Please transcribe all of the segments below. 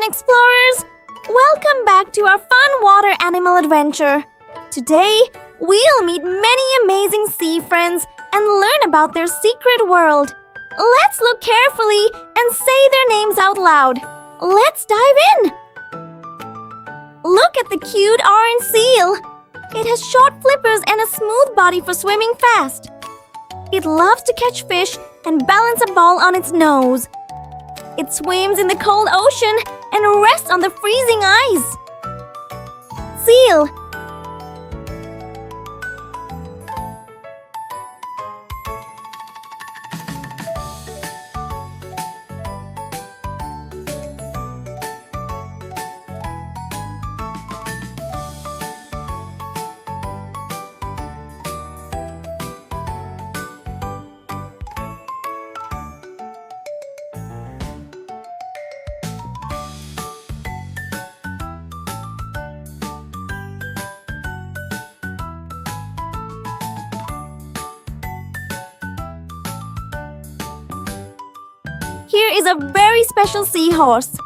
ocean explorers! Welcome back to our fun water animal adventure. Today, we'll meet many amazing sea friends and learn about their secret world. Let's look carefully and say their names out loud. Let's dive in! Look at the cute orange seal. It has short flippers and a smooth body for swimming fast. It loves to catch fish and balance a ball on its nose. It swims in the cold ocean and rests on the freezing ice. Seal. Here is a very special seahorse.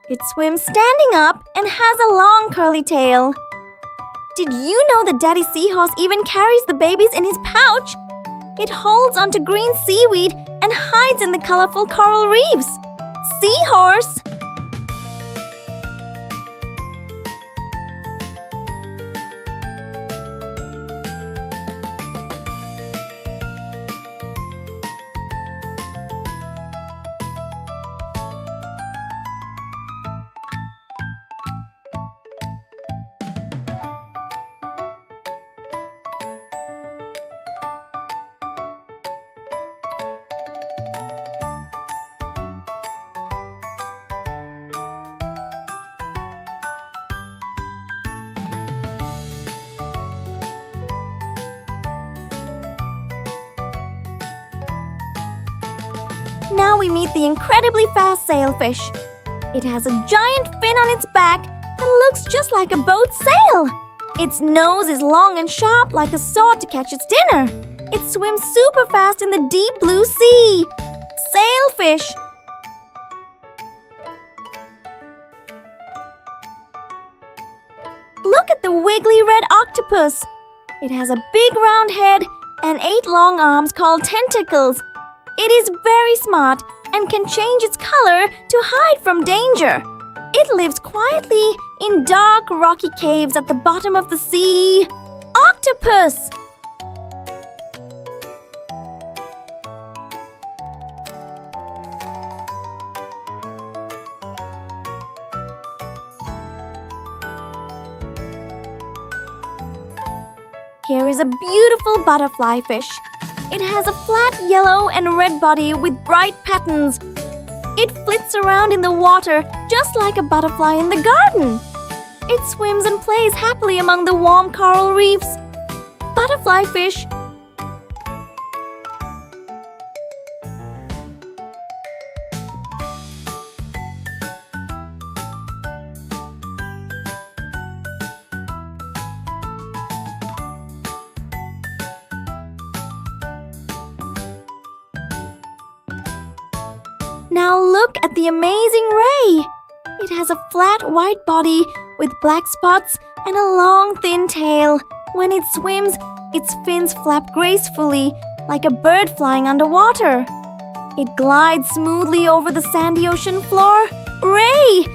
It swims standing up and has a long curly tail. Did you know that Daddy Seahorse even carries the babies in his pouch? It holds onto green seaweed and hides in the colorful coral reefs. Seahorse! Now we meet the incredibly fast sailfish. It has a giant fin on its back that looks just like a boat's sail. Its nose is long and sharp like a sword to catch its dinner. It swims super fast in the deep blue sea. Sailfish. Look at the wiggly red octopus. It has a big round head and 8 long arms called tentacles. It is very smart and can change its color to hide from danger. It lives quietly in dark, rocky caves at the bottom of the sea. Octopus! Here is a beautiful butterfly fish. It has a flat yellow and red body with bright patterns. It flits around in the water just like a butterfly in the garden. It swims and plays happily among the warm coral reefs. Butterfly fish. Now look at the amazing ray. It has a flat white body with black spots and a long thin tail. When it swims, its fins flap gracefully like a bird flying underwater. It glides smoothly over the sandy ocean floor. Ray!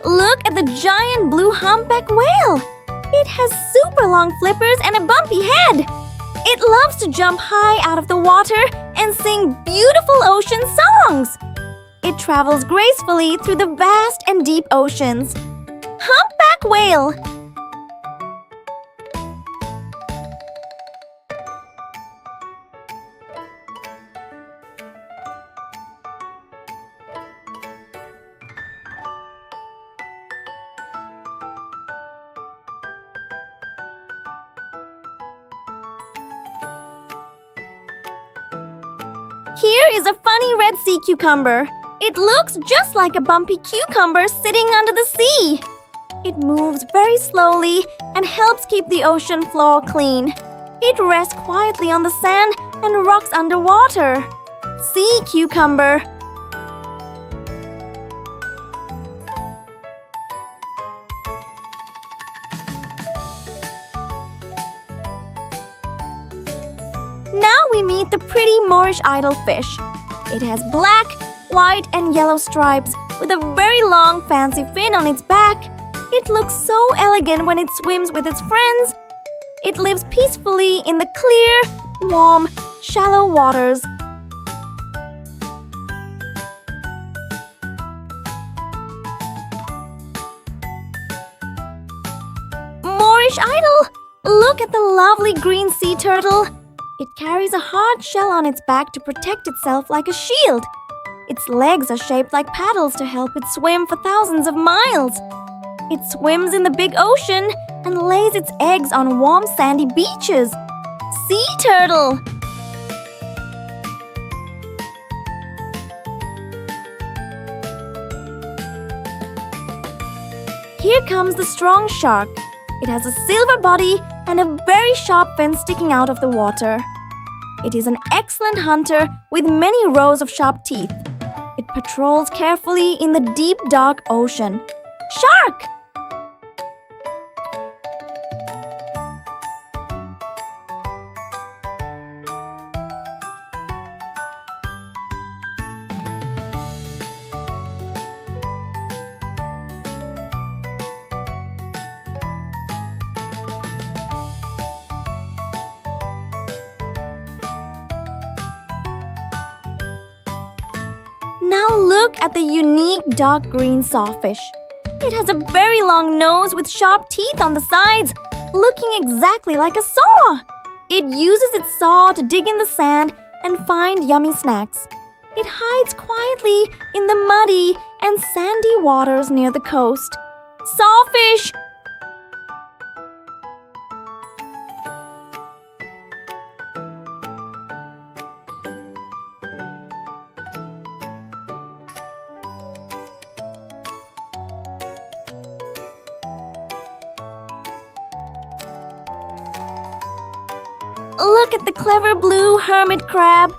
Look at the giant blue humpback whale. It has super long flippers and a bumpy head. It loves to jump high out of the water and sing beautiful ocean songs. It travels gracefully through the vast and deep oceans. Humpback whale. Here is a funny red sea cucumber. It looks just like a bumpy cucumber sitting under the sea. It moves very slowly and helps keep the ocean floor clean. It rests quietly on the sand and rocks underwater. Sea cucumber. Now we meet the pretty Moorish idolfish. It has black, white, and yellow stripes with a very long fancy fin on its back. It looks so elegant when it swims with its friends. It lives peacefully in the clear, warm, shallow waters. Moorish idol! Look at the lovely green sea turtle. It carries a hard shell on its back to protect itself like a shield. Its legs are shaped like paddles to help it swim for thousands of miles. It swims in the big ocean and lays its eggs on warm sandy beaches. Sea turtle! Here comes the strong shark. It has a silver body and a very sharp fin sticking out of the water. It is an excellent hunter with many rows of sharp teeth. It patrols carefully in the deep, dark ocean. Shark! Now look at the unique dark green sawfish. It has a very long nose with sharp teeth on the sides, looking exactly like a saw. It uses its saw to dig in the sand and find yummy snacks. It hides quietly in the muddy and sandy waters near the coast. Sawfish! Look at the clever blue hermit crab.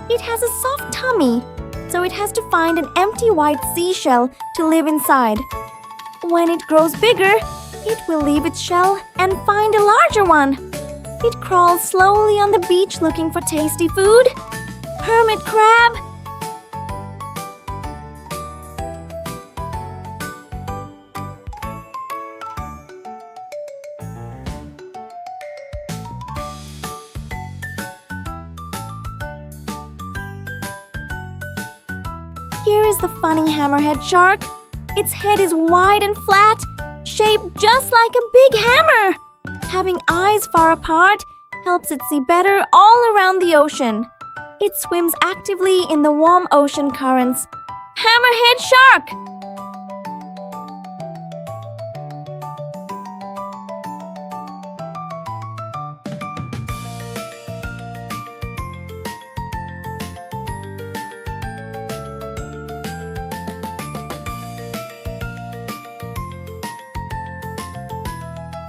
It has a soft tummy, so it has to find an empty white seashell to live inside. When it grows bigger, it will leave its shell and find a larger one. It crawls slowly on the beach looking for tasty food. Hermit crab. Here is the funny hammerhead shark. Its head is wide and flat, shaped just like a big hammer. Having eyes far apart helps it see better all around the ocean. It swims actively in the warm ocean currents. Hammerhead shark!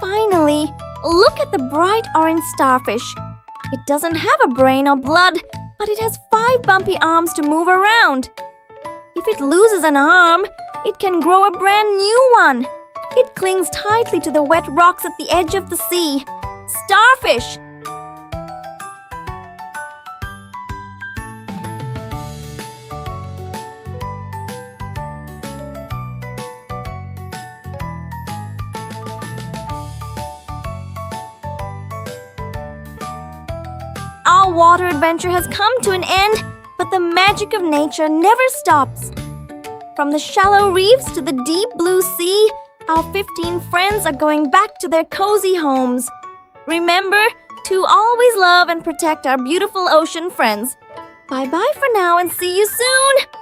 Finally, look at the bright orange starfish. It doesn't have a brain or blood, but it has 5 bumpy arms to move around. If it loses an arm, it can grow a brand new one. It clings tightly to the wet rocks at the edge of the sea. Starfish! Our water adventure has come to an end, but the magic of nature never stops. From the shallow reefs to the deep blue sea, our 15 friends are going back to their cozy homes. Remember to always love and protect our beautiful ocean friends. Bye-bye for now and see you soon!